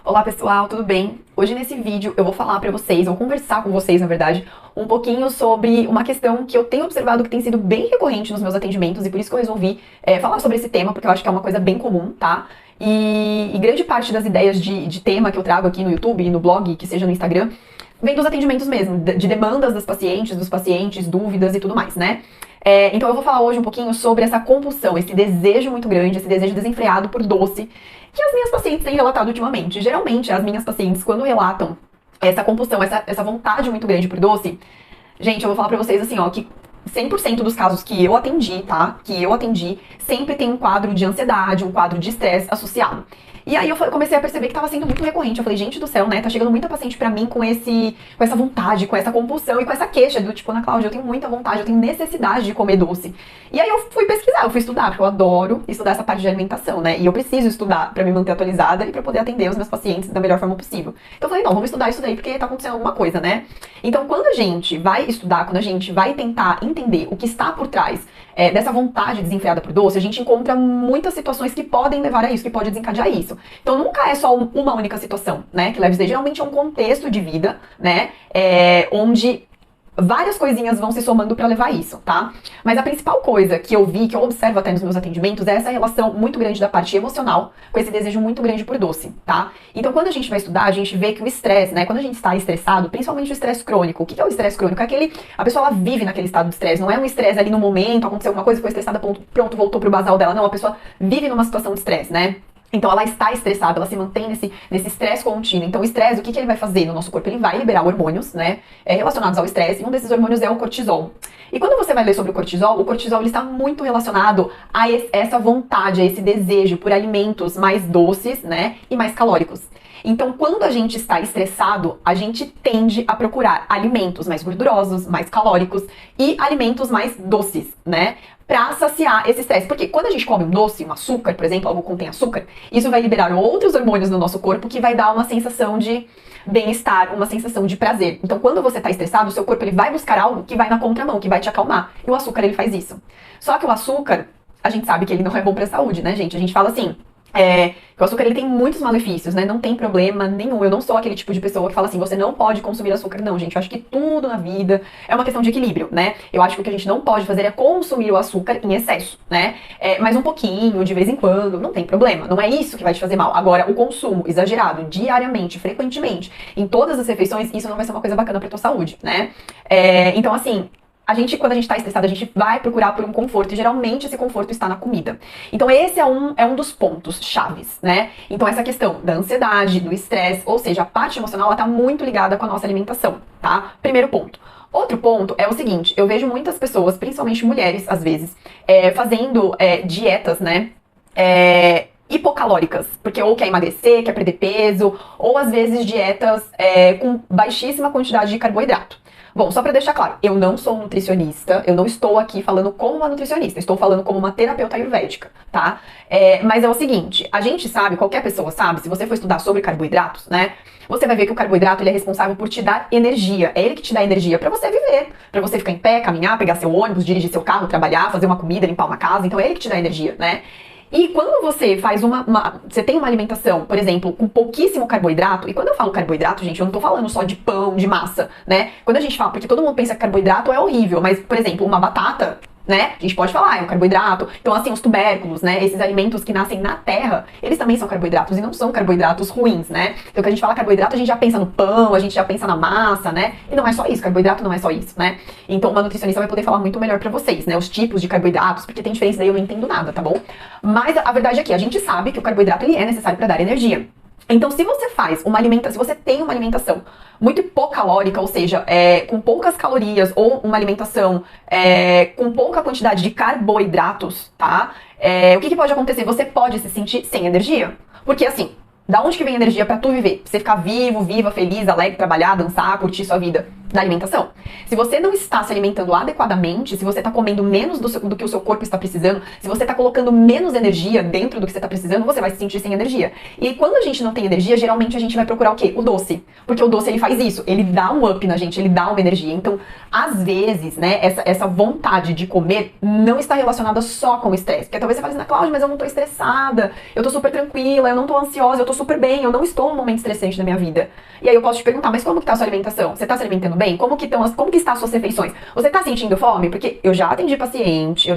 Olá pessoal, tudo bem? Hoje nesse vídeo eu vou falar pra vocês, vou conversar com vocês na verdade, um pouquinho sobre uma questão que eu tenho observado que tem sido bem recorrente nos meus atendimentos e por isso que eu resolvi falar sobre esse tema, porque eu acho que é uma coisa bem comum, tá? E grande parte das ideias de tema que eu trago aqui no YouTube e no blog, que seja no Instagram, vem dos atendimentos mesmo, de demandas das pacientes, dos pacientes, dúvidas e tudo mais, né? Então eu vou falar hoje um pouquinho sobre essa compulsão, esse desejo muito grande, esse desejo desenfreado por doce, que as minhas pacientes têm relatado ultimamente. Geralmente, as minhas pacientes, quando relatam essa compulsão, essa vontade muito grande por doce, gente, eu vou falar pra vocês assim, ó, que 100% dos casos que eu atendi, tá? Que eu atendi, sempre tem um quadro de ansiedade, um quadro de estresse associado. E aí eu comecei a perceber que tava sendo muito recorrente. Eu falei, gente do céu, né? Tá chegando muita paciente pra mim com essa vontade, com essa compulsão e com essa queixa do tipo, Ana Cláudia, eu tenho muita vontade, eu tenho necessidade de comer doce. E aí eu fui pesquisar, eu fui estudar, porque eu adoro estudar essa parte de alimentação, né? E eu preciso estudar pra me manter atualizada e pra poder atender os meus pacientes da melhor forma possível. Então eu falei, não, vamos estudar isso daí porque tá acontecendo alguma coisa, né? Então quando a gente vai estudar, quando a gente vai tentar entender o que está por trás dessa vontade desenfreada por doce, a gente encontra muitas situações que podem levar a isso, que pode desencadear isso. Então nunca é só uma única situação, né, que leva isso daí. Geralmente é um contexto de vida, né, onde várias coisinhas vão se somando pra levar isso, tá? Mas a principal coisa que eu vi, que eu observo até nos meus atendimentos, é essa relação muito grande da parte emocional com esse desejo muito grande por doce, tá? Então quando a gente vai estudar, a gente vê que o estresse, né, quando a gente está estressado, principalmente o estresse crônico, o que é o estresse crônico? É a pessoa ela vive naquele estado de estresse, não é um estresse ali no momento, aconteceu alguma coisa, foi estressada, pronto, voltou pro basal dela, não, a pessoa vive numa situação de estresse, né? Então ela está estressada, ela se mantém nesse estresse contínuo. Então o estresse, o que ele vai fazer no nosso corpo? Ele vai liberar hormônios, né, relacionados ao estresse, e um desses hormônios é o cortisol. E quando você vai ler sobre o cortisol ele está muito relacionado a essa vontade, a esse desejo por alimentos mais doces, né, e mais calóricos. Então, quando a gente está estressado, a gente tende a procurar alimentos mais gordurosos, mais calóricos e alimentos mais doces, né? Pra saciar esse estresse. Porque quando a gente come um doce, um açúcar, por exemplo, algo que contém açúcar, isso vai liberar outros hormônios no nosso corpo que vai dar uma sensação de bem-estar, uma sensação de prazer. Então, quando você tá estressado, o seu corpo ele vai buscar algo que vai na contramão, que vai te acalmar. E o açúcar, ele faz isso. Só que o açúcar, a gente sabe que ele não é bom pra saúde, né, gente? A gente fala assim, que o açúcar ele tem muitos malefícios, né? Não tem problema nenhum. Eu não sou aquele tipo de pessoa que fala assim, você não pode consumir açúcar. Não, gente, eu acho que tudo na vida é uma questão de equilíbrio, né? Eu acho que o que a gente não pode fazer é consumir o açúcar em excesso, né? Mas um pouquinho, de vez em quando, não tem problema. Não é isso que vai te fazer mal. Agora, o consumo exagerado, diariamente, frequentemente, em todas as refeições, isso não vai ser uma coisa bacana pra tua saúde, né? Então, assim, quando a gente tá estressado, a gente vai procurar por um conforto, e geralmente esse conforto está na comida. Então esse é um dos pontos chaves, né? Então essa questão da ansiedade, do estresse, ou seja, a parte emocional, ela tá muito ligada com a nossa alimentação, tá? Primeiro ponto. Outro ponto é o seguinte, eu vejo muitas pessoas, principalmente mulheres, às vezes, fazendo dietas, né? Hipocalóricas, porque ou quer emagrecer, quer perder peso, ou às vezes dietas com baixíssima quantidade de carboidrato. Bom, só pra deixar claro, eu não sou nutricionista, eu não estou aqui falando como uma nutricionista, estou falando como uma terapeuta ayurvédica, tá? Mas é o seguinte, a gente sabe, qualquer pessoa sabe, se você for estudar sobre carboidratos, né, você vai ver que o carboidrato ele é responsável por te dar energia, é ele que te dá energia pra você viver, pra você ficar em pé, caminhar, pegar seu ônibus, dirigir seu carro, trabalhar, fazer uma comida, limpar uma casa, então é ele que te dá energia, né? E quando você faz você tem uma alimentação, por exemplo, com pouquíssimo carboidrato, e quando eu falo carboidrato, gente, eu não tô falando só de pão, de massa, né? Quando a gente fala, porque todo mundo pensa que carboidrato é horrível, mas, por exemplo, uma batata, né? A gente pode falar, é um carboidrato. Então, assim, os tubérculos, né? Esses alimentos que nascem na terra, eles também são carboidratos e não são carboidratos ruins, né? Então, quando a gente fala carboidrato, a gente já pensa no pão, a gente já pensa na massa, né? E não é só isso, carboidrato não é só isso, né? Então, uma nutricionista vai poder falar muito melhor pra vocês, né? Os tipos de carboidratos, porque tem diferença daí, eu não entendo nada, tá bom? Mas a verdade é que a gente sabe que o carboidrato, ele é necessário pra dar energia. Então, se você se você tem uma alimentação muito hipocalórica, ou seja, com poucas calorias, ou uma alimentação com pouca quantidade de carboidratos, tá? O que pode acontecer? Você pode se sentir sem energia. Porque assim, da onde que vem energia pra tu viver? Pra você ficar vivo, viva, feliz, alegre, trabalhar, dançar, curtir sua vida? da alimentação. Se você não está se alimentando adequadamente, se você está comendo menos do que o seu corpo está precisando, se você está colocando menos energia dentro do que você está precisando, você vai se sentir sem energia. E quando a gente não tem energia, geralmente a gente vai procurar o quê? O doce. Porque o doce, ele faz isso, ele dá um up na gente, ele dá uma energia. Então, às vezes, né, essa vontade de comer não está relacionada só com o estresse. Porque talvez você fale assim, Cláudia, mas eu não tô estressada, eu tô super tranquila, eu não tô ansiosa, eu tô super bem, eu não estou num momento estressante da minha vida. E aí eu posso te perguntar, mas como que tá a sua alimentação? Você tá se alimentando bem? Como que está as suas refeições? Você tá sentindo fome? Porque eu já atendi paciente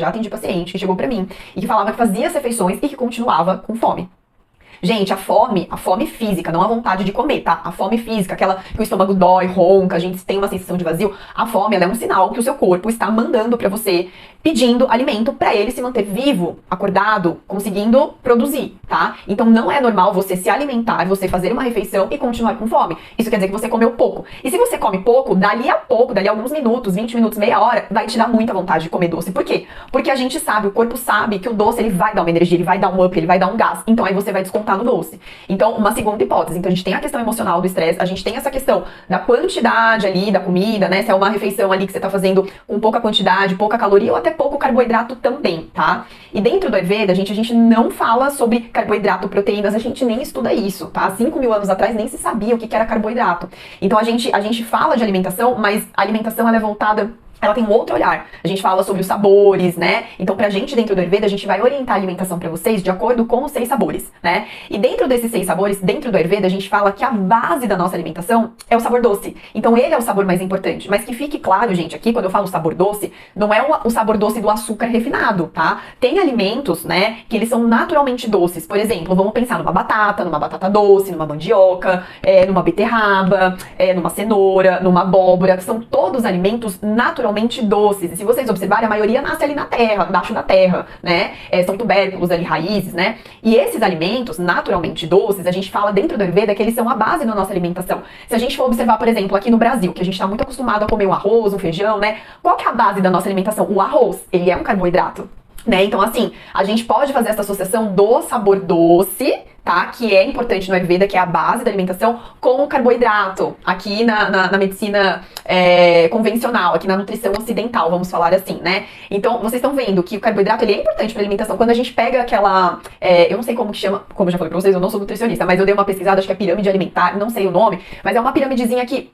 que chegou pra mim e que falava que fazia as refeições e que continuava com fome. Gente, a fome física, não a vontade de comer, tá? A fome física, aquela que o estômago dói, ronca, a gente tem uma sensação de vazio. A fome, ela é um sinal que o seu corpo está mandando pra você, pedindo alimento pra ele se manter vivo, acordado, conseguindo produzir, tá? Então não é normal você se alimentar, você fazer uma refeição e continuar com fome. Isso quer dizer que você comeu pouco. E se você come pouco, dali a alguns minutos, 20 minutos, meia hora, vai te dar muita vontade de comer doce. Por quê? Porque a gente sabe, o corpo sabe que o doce, ele vai dar uma energia, ele vai dar um up, ele vai dar um gás. Então aí você vai descontar no doce. Então, uma segunda hipótese. Então a gente tem a questão emocional do estresse, a gente tem essa questão da quantidade ali da comida, né? Se é uma refeição ali que você tá fazendo com pouca quantidade, pouca caloria ou até pouco carboidrato também, tá? E dentro do Ayurveda, a gente não fala sobre carboidrato, proteínas, a gente nem estuda isso, tá? 5.000 anos atrás nem se sabia o que era carboidrato. Então a gente fala de alimentação, mas a alimentação ela é voltada, ela tem um outro olhar. A gente fala sobre os sabores, né? Então, pra gente, dentro do Ayurveda, a gente vai orientar a alimentação pra vocês de acordo com os 6 sabores, né? E dentro desses 6 sabores, dentro do Ayurveda, a gente fala que a base da nossa alimentação é o sabor doce. Então, ele é o sabor mais importante. Mas que fique claro, gente, aqui, quando eu falo sabor doce, não é o sabor doce do açúcar refinado, tá? Tem alimentos, né, que eles são naturalmente doces. Por exemplo, vamos pensar numa batata doce, numa mandioca, numa beterraba, numa cenoura, numa abóbora, que são todos alimentos naturalmente doces. E se vocês observarem, a maioria nasce ali na terra, embaixo da terra, né? São tubérculos ali, raízes, né? E esses alimentos naturalmente doces, a gente fala dentro do Ayurveda que eles são a base da nossa alimentação. Se a gente for observar, por exemplo, aqui no Brasil, que a gente tá muito acostumado a comer um arroz, um feijão, né? Qual que é a base da nossa alimentação? O arroz, ele é um carboidrato, né? Então, assim, a gente pode fazer essa associação do sabor doce, tá? Que é importante no Ayurveda, que é a base da alimentação, com o carboidrato, aqui na medicina convencional, aqui na nutrição ocidental, vamos falar assim, né? Então, vocês estão vendo que o carboidrato, ele é importante para alimentação. Quando a gente pega aquela, eu não sei como que chama, como eu já falei pra vocês, eu não sou nutricionista, mas eu dei uma pesquisada, acho que é pirâmide alimentar, não sei o nome, mas é uma piramidezinha que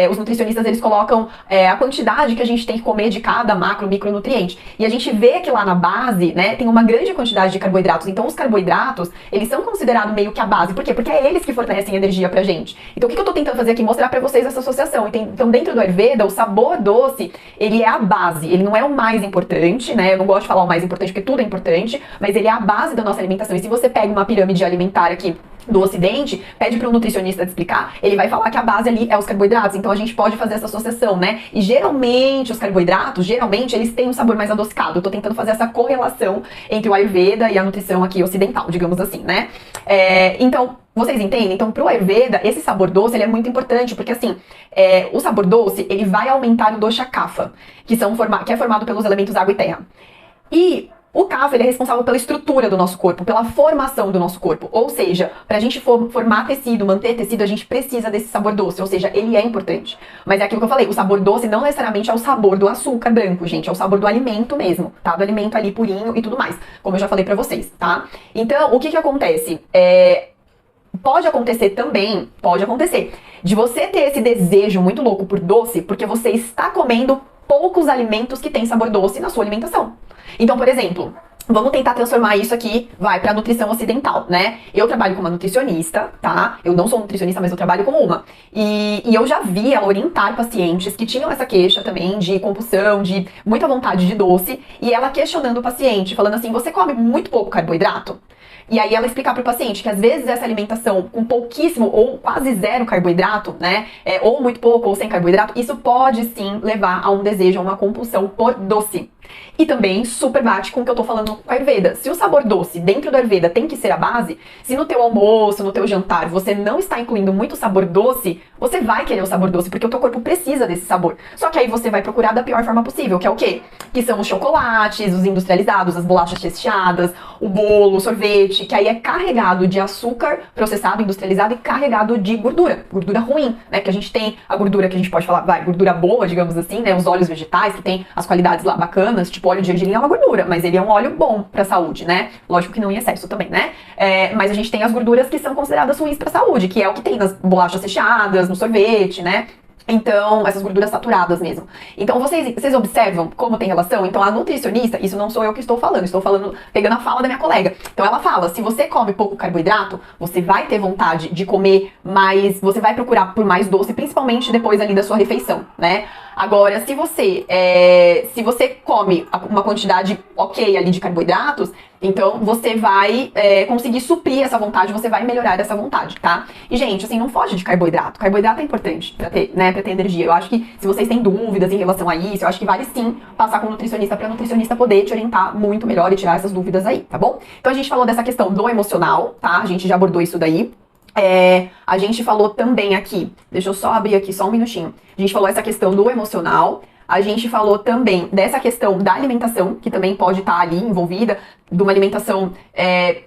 os nutricionistas, eles colocam a quantidade que a gente tem que comer de cada macro, micronutriente. E a gente vê que lá na base, né, tem uma grande quantidade de carboidratos. Então, os carboidratos, eles são considerados meio que a base. Por quê? Porque é eles que fornecem energia pra gente. Então, o que eu tô tentando fazer aqui? Mostrar pra vocês essa associação. Então, dentro do Ayurveda, o sabor doce, ele é a base. Ele não é o mais importante, né? Eu não gosto de falar o mais importante, porque tudo é importante, mas ele é a base da nossa alimentação. E se você pega uma pirâmide alimentar aqui do Ocidente, pede para um nutricionista explicar, ele vai falar que a base ali é os carboidratos. Então a gente pode fazer essa associação, né? E geralmente os carboidratos, eles têm um sabor mais adocicado. Eu tô tentando fazer essa correlação entre o Ayurveda e a nutrição aqui ocidental, digamos assim, né? Então, vocês entendem? Então, pro Ayurveda, esse sabor doce, ele é muito importante, porque assim, o sabor doce, ele vai aumentar o dosha kapha, que é formado pelos elementos água e terra. E o kapha, ele é responsável pela estrutura do nosso corpo, pela formação do nosso corpo. Ou seja, pra gente formar tecido, manter tecido, a gente precisa desse sabor doce. Ou seja, ele é importante. Mas é aquilo que eu falei, o sabor doce não necessariamente é o sabor do açúcar branco, gente. É o sabor do alimento mesmo, tá? Do alimento ali purinho e tudo mais. Como eu já falei pra vocês, tá? Então, o que acontece? Pode acontecer, de você ter esse desejo muito louco por doce, porque você está comendo poucos alimentos que têm sabor doce na sua alimentação. Então, por exemplo, vamos tentar transformar isso aqui, pra nutrição ocidental, né? Eu trabalho com uma nutricionista, tá? Eu não sou nutricionista, mas eu trabalho com uma. E eu já vi ela orientar pacientes que tinham essa queixa também de compulsão, de muita vontade de doce, e ela questionando o paciente, falando assim, você come muito pouco carboidrato? E aí ela explicar pro paciente que às vezes essa alimentação com pouquíssimo ou quase zero carboidrato, né, ou muito pouco ou sem carboidrato, isso pode sim levar a um desejo, a uma compulsão por doce. E também super bate com o que eu tô falando com a Ayurveda. Se o sabor doce dentro do Ayurveda tem que ser a base, se no teu almoço, no teu jantar, você não está incluindo muito sabor doce, você vai querer o sabor doce, porque o teu corpo precisa desse sabor. Só que aí você vai procurar da pior forma possível, que é o quê? Que são os chocolates, os industrializados, as bolachas recheadas, o bolo, o sorvete, sorvete, que aí é carregado de açúcar processado, industrializado e carregado de gordura ruim, né? Que a gente tem a gordura que a gente pode falar, gordura boa, digamos assim, né? Os óleos vegetais que tem as qualidades lá bacanas, tipo óleo de gergelim é uma gordura, mas ele é um óleo bom pra saúde, né? Lógico que não em excesso também, né? Mas a gente tem as gorduras que são consideradas ruins pra saúde, que é o que tem nas bolachas recheadas, no sorvete, né? Então, essas gorduras saturadas mesmo. Então, vocês observam como tem relação? Então, a nutricionista, isso não sou eu que estou falando, pegando a fala da minha colega. Então, ela fala, se você come pouco carboidrato, você vai ter vontade de comer mais, você vai procurar por mais doce, principalmente depois ali da sua refeição, né? Agora, se você come uma quantidade ok ali de carboidratos, então você vai conseguir suprir essa vontade, você vai melhorar essa vontade, tá? E, gente, assim, não foge de carboidrato. Carboidrato é importante pra ter, né, pra ter energia. Eu acho que se vocês têm dúvidas em relação a isso, eu acho que vale sim passar com o nutricionista pra nutricionista poder te orientar muito melhor e tirar essas dúvidas aí, tá bom? Então a gente falou dessa questão do emocional, tá? A gente já abordou isso daí. A gente falou também aqui, deixa eu só abrir aqui só um minutinho. A gente falou essa questão do emocional. A gente falou também dessa questão da alimentação, que também pode estar ali envolvida, de uma alimentação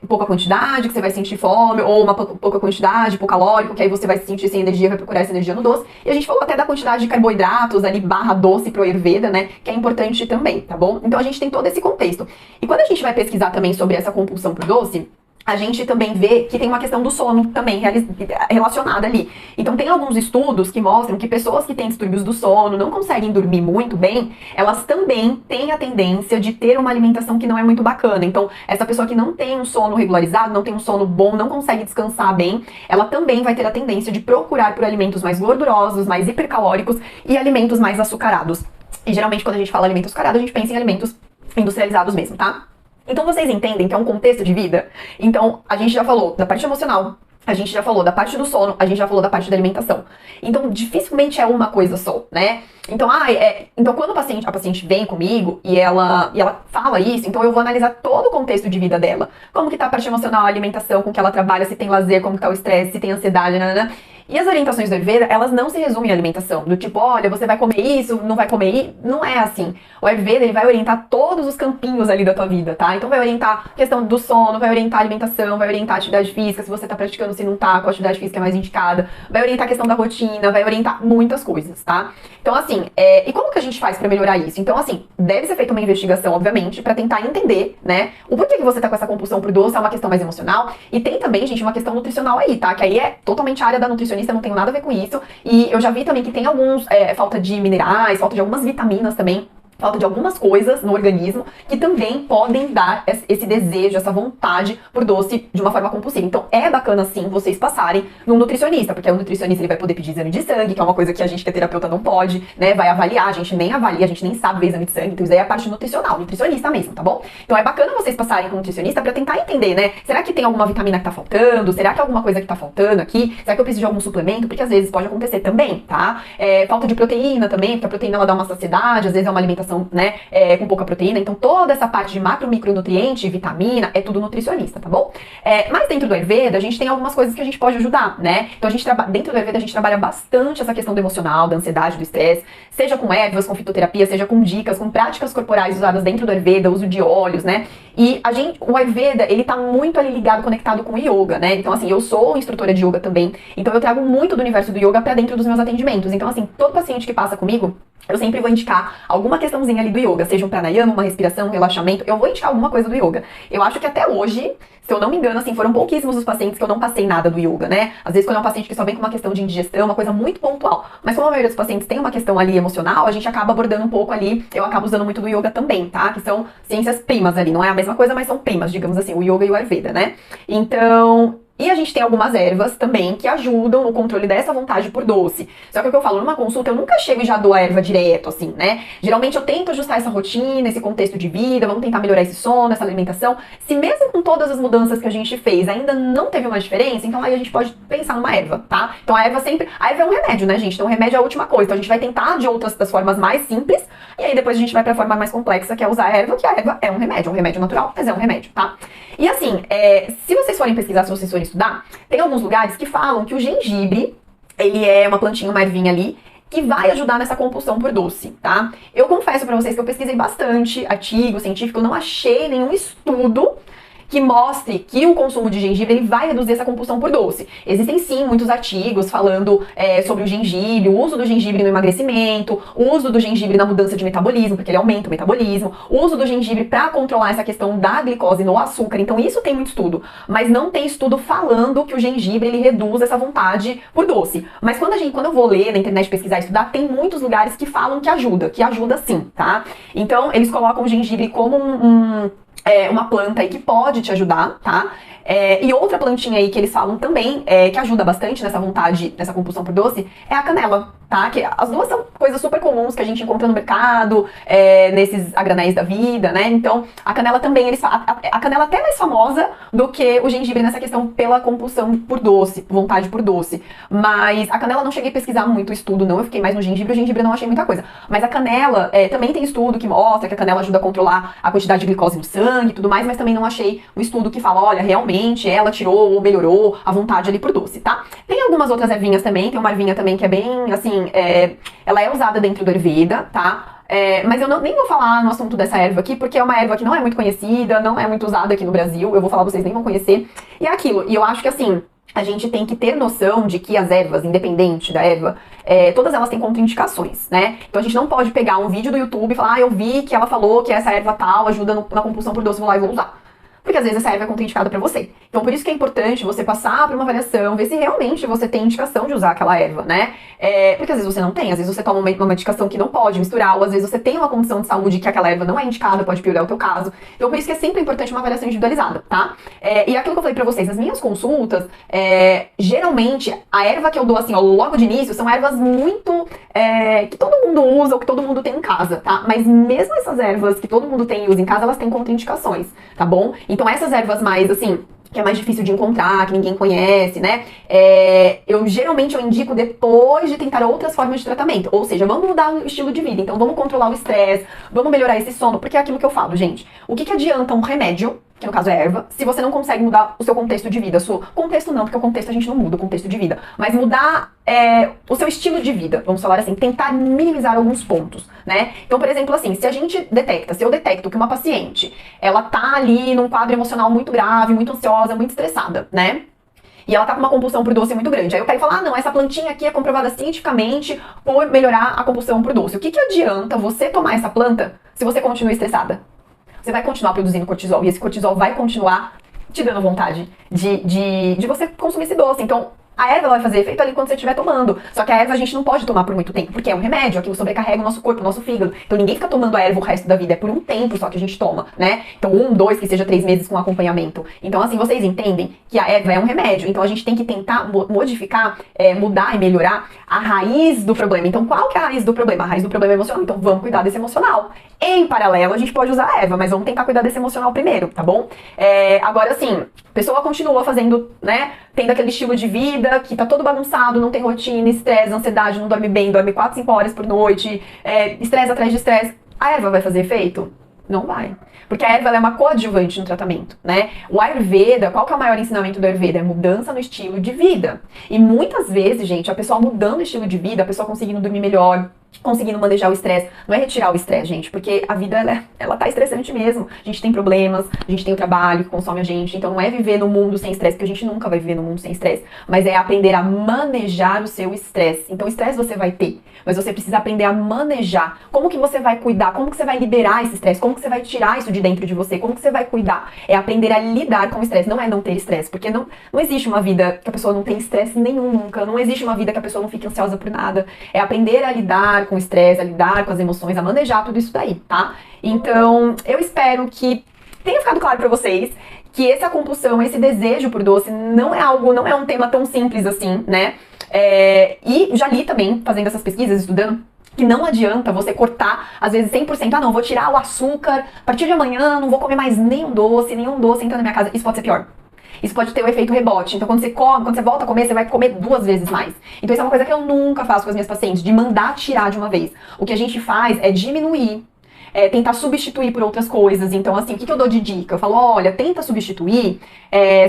pouca quantidade, que você vai sentir fome, ou uma pouca quantidade, pouco calórico, que aí você vai se sentir sem energia, vai procurar essa energia no doce. E a gente falou até da quantidade de carboidratos ali, barra doce pro Ayurveda, né, que é importante também, tá bom? Então a gente tem todo esse contexto. E quando a gente vai pesquisar também sobre essa compulsão por doce, a gente também vê que tem uma questão do sono também relacionada ali. Então tem alguns estudos que mostram que pessoas que têm distúrbios do sono, não conseguem dormir muito bem, elas também têm a tendência de ter uma alimentação que não é muito bacana. Então essa pessoa que não tem um sono regularizado, não tem um sono bom, não consegue descansar bem, ela também vai ter a tendência de procurar por alimentos mais gordurosos, mais hipercalóricos e alimentos mais açucarados. E geralmente quando a gente fala alimentos açucarados, a gente pensa em alimentos industrializados mesmo, tá? Então vocês entendem que é um contexto de vida? Então a gente já falou da parte emocional, a gente já falou da parte do sono, a gente já falou da parte da alimentação. Então dificilmente é uma coisa só, né? Então, então quando a paciente vem comigo e ela fala isso, então eu vou analisar todo o contexto de vida dela. Como que tá a parte emocional, a alimentação, com que ela trabalha, se tem lazer, como que tá o estresse, se tem ansiedade, nanana. E as orientações do Ayurveda, elas não se resumem à alimentação. Do tipo, olha, você vai comer isso, não vai comer isso. Não é assim. O Ayurveda, ele vai orientar todos os campinhos ali da tua vida, tá? Então vai orientar a questão do sono, vai orientar a alimentação, vai orientar a atividade física, se você tá praticando, se não tá, qual a atividade física é mais indicada. Vai orientar a questão da rotina, vai orientar muitas coisas, tá? Então assim, e como que a gente faz pra melhorar isso? Então assim, deve ser feita uma investigação, obviamente, pra tentar entender, né, o porquê que você tá com essa compulsão por doce, é uma questão mais emocional. E tem também, gente, uma questão nutricional aí, tá? Que aí é totalmente a área da nutricionista, não tenho nada a ver com isso. E eu já vi também que tem alguns, falta de minerais, falta de algumas vitaminas também, falta de algumas coisas no organismo que também podem dar esse desejo, essa vontade por doce de uma forma compulsiva. Então é bacana sim vocês passarem num nutricionista, porque o nutricionista ele vai poder pedir exame de sangue, que é uma coisa que a gente que é terapeuta não pode, né? Vai avaliar, a gente nem avalia, a gente nem sabe ver exame de sangue, então isso aí é a parte nutricional, nutricionista mesmo, tá bom? Então é bacana vocês passarem com o nutricionista pra tentar entender, né? Será que tem alguma vitamina que tá faltando? Será que é alguma coisa que tá faltando aqui? Será que eu preciso de algum suplemento? Porque às vezes pode acontecer também, tá? Falta de proteína também, porque a proteína ela dá uma saciedade, às vezes é uma alimentação, né, com pouca proteína, então toda essa parte de macro, micronutriente, vitamina, é tudo nutricionista, tá bom? Mas dentro do Ayurveda, a gente tem algumas coisas que a gente pode ajudar, né? Então dentro do Ayurveda a gente trabalha bastante essa questão do emocional, da ansiedade, do estresse, seja com ervas, com fitoterapia, seja com dicas, com práticas corporais usadas dentro do Ayurveda, uso de óleos, né? E o Ayurveda, ele tá muito ali ligado, conectado com o Yoga, né? Então assim, eu sou instrutora de Yoga também, então eu trago muito do universo do Yoga pra dentro dos meus atendimentos. Então assim, todo paciente que passa comigo, eu sempre vou indicar alguma questãozinha ali do yoga, seja um pranayama, uma respiração, um relaxamento, eu vou indicar alguma coisa do yoga. Eu acho que até hoje, se eu não me engano, assim, foram pouquíssimos os pacientes que eu não passei nada do yoga, né? Às vezes quando é um paciente que só vem com uma questão de indigestão, uma coisa muito pontual. Mas como a maioria dos pacientes tem uma questão ali emocional, a gente acaba abordando um pouco ali, eu acabo usando muito do yoga também, tá? Que são ciências primas ali, não é a mesma coisa, mas são primas, digamos assim, o yoga e o Ayurveda, né? Então... E a gente tem algumas ervas também que ajudam no controle dessa vontade por doce. Só que o que eu falo, numa consulta eu nunca chego e já dou a erva direto, assim, né? Geralmente eu tento ajustar essa rotina, esse contexto de vida, vamos tentar melhorar esse sono, essa alimentação. Se mesmo com todas as mudanças que a gente fez ainda não teve uma diferença, então aí a gente pode pensar numa erva, tá? Então a erva é um remédio, né, gente? Então o remédio é a última coisa. Então a gente vai tentar de outras das formas mais simples, e aí depois a gente vai pra forma mais complexa, que é usar a erva, que a erva é um remédio natural, mas é um remédio, tá? E assim, se vocês forem pesquisar, se vocês forem estudar, tem alguns lugares que falam que o gengibre, ele é uma plantinha, uma ervinha ali, que vai ajudar nessa compulsão por doce, tá? Eu confesso pra vocês que eu pesquisei bastante artigo científico, eu não achei nenhum estudo que mostre que o consumo de gengibre ele vai reduzir essa compulsão por doce. Existem sim muitos artigos falando sobre o gengibre, o uso do gengibre no emagrecimento, o uso do gengibre na mudança de metabolismo, porque ele aumenta o metabolismo, o uso do gengibre para controlar essa questão da glicose no açúcar. Então isso tem muito estudo, mas não tem estudo falando que o gengibre ele reduz essa vontade por doce. Mas quando eu vou ler na internet, pesquisar, estudar, tem muitos lugares que falam que ajuda sim, tá? Então eles colocam o gengibre como uma planta aí que pode te ajudar, tá? E outra plantinha aí que eles falam também, que ajuda bastante nessa vontade, nessa compulsão por doce, é a canela, tá? Que as duas são coisas super comuns que a gente encontra no mercado, nesses a granéis da vida, né? Então, a canela também, a canela até é mais famosa do que o gengibre nessa questão pela compulsão por doce, vontade por doce. Mas a canela não cheguei a pesquisar muito estudo, não. Eu fiquei mais no gengibre, o gengibre eu não achei muita coisa. Mas a canela, também tem estudo que mostra que a canela ajuda a controlar a quantidade de glicose no sangue e tudo mais, mas também não achei um estudo que fala, olha, realmente ela tirou ou melhorou a vontade ali por doce, tá? Tem algumas outras ervinhas também, tem uma ervinha também que é bem, assim, ela é usada dentro do Ayurveda, tá? Mas eu nem vou falar no assunto dessa erva aqui, porque é uma erva que não é muito conhecida, não é muito usada aqui no Brasil, eu vou falar, vocês nem vão conhecer, e é aquilo, e eu acho que assim, a gente tem que ter noção de que as ervas, independente da erva, todas elas têm contraindicações, né? Então a gente não pode pegar um vídeo do YouTube e falar, eu vi que ela falou que essa erva tal ajuda na compulsão por doce, vou lá e vou usar. Porque às vezes essa erva é contraindicada pra você. Então por isso que é importante você passar por uma avaliação, ver se realmente você tem indicação de usar aquela erva, né? Porque às vezes você não tem, às vezes você toma uma medicação que não pode misturar, ou às vezes você tem uma condição de saúde que aquela erva não é indicada, pode piorar o teu caso. Então por isso que é sempre importante uma avaliação individualizada, tá? E aquilo que eu falei pra vocês, nas minhas consultas, geralmente a erva que eu dou assim, ó, logo de início, são ervas muito que todo mundo usa ou que todo mundo tem em casa, tá? Mas mesmo essas ervas que todo mundo tem e usa em casa, elas têm contraindicações, tá bom? Então essas ervas mais, assim, que é mais difícil de encontrar, que ninguém conhece, né? Geralmente eu indico depois de tentar outras formas de tratamento. Ou seja, vamos mudar o estilo de vida. Então vamos controlar o estresse, vamos melhorar esse sono. Porque é aquilo que eu falo, gente. O que adianta um remédio, que no caso é erva, se você não consegue mudar o seu contexto de vida? Contexto não, porque o contexto a gente não muda, o contexto de vida. Mas mudar o seu estilo de vida, vamos falar assim, tentar minimizar alguns pontos, né? Então, por exemplo, assim, se eu detecto que uma paciente, ela tá ali num quadro emocional muito grave, muito ansiosa, muito estressada, né? E ela tá com uma compulsão por doce muito grande. Aí eu pego e falo, não, essa plantinha aqui é comprovada cientificamente por melhorar a compulsão por doce. O que adianta você tomar essa planta se você continua estressada? Você vai continuar produzindo cortisol e esse cortisol vai continuar te dando vontade de você consumir esse doce. Então, a erva vai fazer efeito ali quando você estiver tomando. Só que a erva a gente não pode tomar por muito tempo, porque é um remédio, aquilo sobrecarrega o nosso corpo, o nosso fígado. Então ninguém fica tomando a erva o resto da vida, é por um tempo só que a gente toma, né? Então 1, 2, que seja 3 meses com acompanhamento. Então assim, vocês entendem que a erva é um remédio, então a gente tem que tentar modificar, mudar e melhorar a raiz do problema. Então qual que é a raiz do problema? A raiz do problema é emocional, então vamos cuidar desse emocional. Em paralelo, a gente pode usar a erva, mas vamos tentar cuidar desse emocional primeiro, tá bom? Agora assim, a pessoa continua fazendo, né, tendo aquele estilo de vida que tá todo bagunçado, não tem rotina, estresse, ansiedade, não dorme bem, dorme 4, 5 horas por noite, estresse atrás de estresse. A erva vai fazer efeito? Não vai. Porque a erva ela é uma coadjuvante no tratamento, né? O Ayurveda, qual que é o maior ensinamento do Ayurveda? É mudança no estilo de vida. E muitas vezes, gente, a pessoa mudando o estilo de vida, a pessoa conseguindo dormir melhor, conseguindo manejar o estresse. Não é retirar o estresse, gente, porque a vida, ela tá estressante mesmo. A gente tem problemas, a gente tem o trabalho que consome a gente. Então não é viver no mundo sem estresse, porque a gente nunca vai viver no mundo sem estresse. Mas é aprender a manejar o seu estresse. Então estresse você vai ter, mas você precisa aprender a manejar. Como que você vai cuidar? Como que você vai liberar esse estresse? Como que você vai tirar isso de dentro de você? Como que você vai cuidar? É aprender a lidar com o estresse. Não é não ter estresse, porque não existe uma vida que a pessoa não tem estresse nenhum nunca. Não existe uma vida que a pessoa não fique ansiosa por nada. É aprender a lidar com o estresse, a lidar com as emoções, a manejar tudo isso daí, tá? Então, eu espero que tenha ficado claro pra vocês que essa compulsão, esse desejo por doce não é um tema tão simples assim, né? E já li também, fazendo essas pesquisas, estudando, que não adianta você cortar, às vezes 100%, não, vou tirar o açúcar, a partir de amanhã não vou comer mais nenhum doce entra na minha casa. Isso pode ser pior. Isso pode ter o efeito rebote. Então, quando você volta a comer, você vai comer 2 vezes mais. Então, isso é uma coisa que eu nunca faço com as minhas pacientes, de mandar tirar de uma vez. O que a gente faz é diminuir. tentar substituir por outras coisas. Então, assim, o que eu dou de dica? Eu falo, olha, tenta substituir,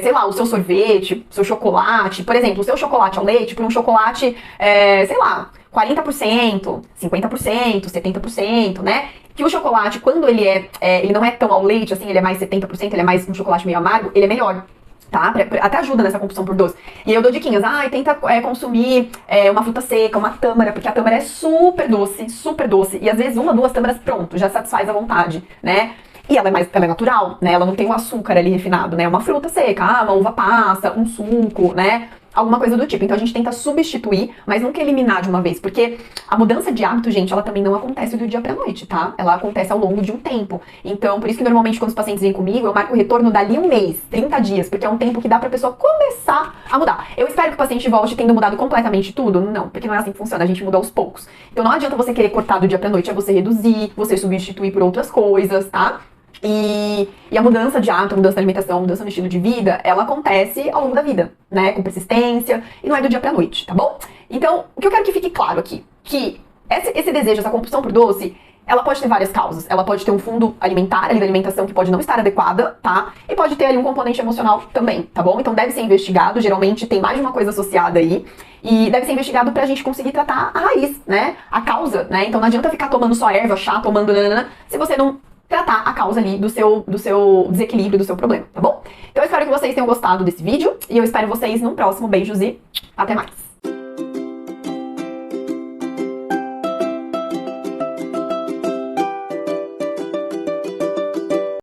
sei lá, o seu sorvete, o seu chocolate, por exemplo, o seu chocolate ao leite por um chocolate, sei lá, 40%, 50%, 70%, né? Que o chocolate, quando ele não é tão ao leite, assim, ele é mais 70%, ele é mais um chocolate meio amargo, ele é melhor. Tá? Até ajuda nessa compulsão por doce. E aí eu dou diquinhas. Tenta consumir uma fruta seca, uma tâmara, porque a tâmara é super doce, super doce. E às vezes uma, duas tâmaras, pronto, já satisfaz a vontade, né? E ela é natural, né? Ela não tem o açúcar ali refinado, né? É uma fruta seca, uma uva passa, um suco, né? Alguma coisa do tipo. Então a gente tenta substituir, mas nunca eliminar de uma vez, porque a mudança de hábito, gente, ela também não acontece do dia pra noite, tá? Ela acontece ao longo de um tempo. Então, por isso que normalmente quando os pacientes vêm comigo, eu marco o retorno dali um mês, 30 dias, porque é um tempo que dá pra pessoa começar a mudar. Eu espero que o paciente volte tendo mudado completamente tudo? Não, porque não é assim que funciona, a gente muda aos poucos. Então não adianta você querer cortar do dia pra noite, é você reduzir, você substituir por outras coisas, tá? E a mudança de hábito, a mudança da alimentação, a mudança no estilo de vida, ela acontece ao longo da vida, né? Com persistência, e não é do dia pra noite, tá bom? Então, o que eu quero que fique claro aqui, que esse desejo, essa compulsão por doce, ela pode ter várias causas. Ela pode ter um fundo alimentar, ali da alimentação, que pode não estar adequada, tá? E pode ter ali um componente emocional também, tá bom? Então deve ser investigado, geralmente tem mais de uma coisa associada aí. E deve ser investigado pra gente conseguir tratar a raiz, né? A causa, né? Então não adianta ficar tomando só erva, chá, tomando nanana, se você não tratar a causa ali do seu desequilíbrio, do seu problema, tá bom? Então eu espero que vocês tenham gostado desse vídeo e eu espero vocês num próximo. Beijos e até mais!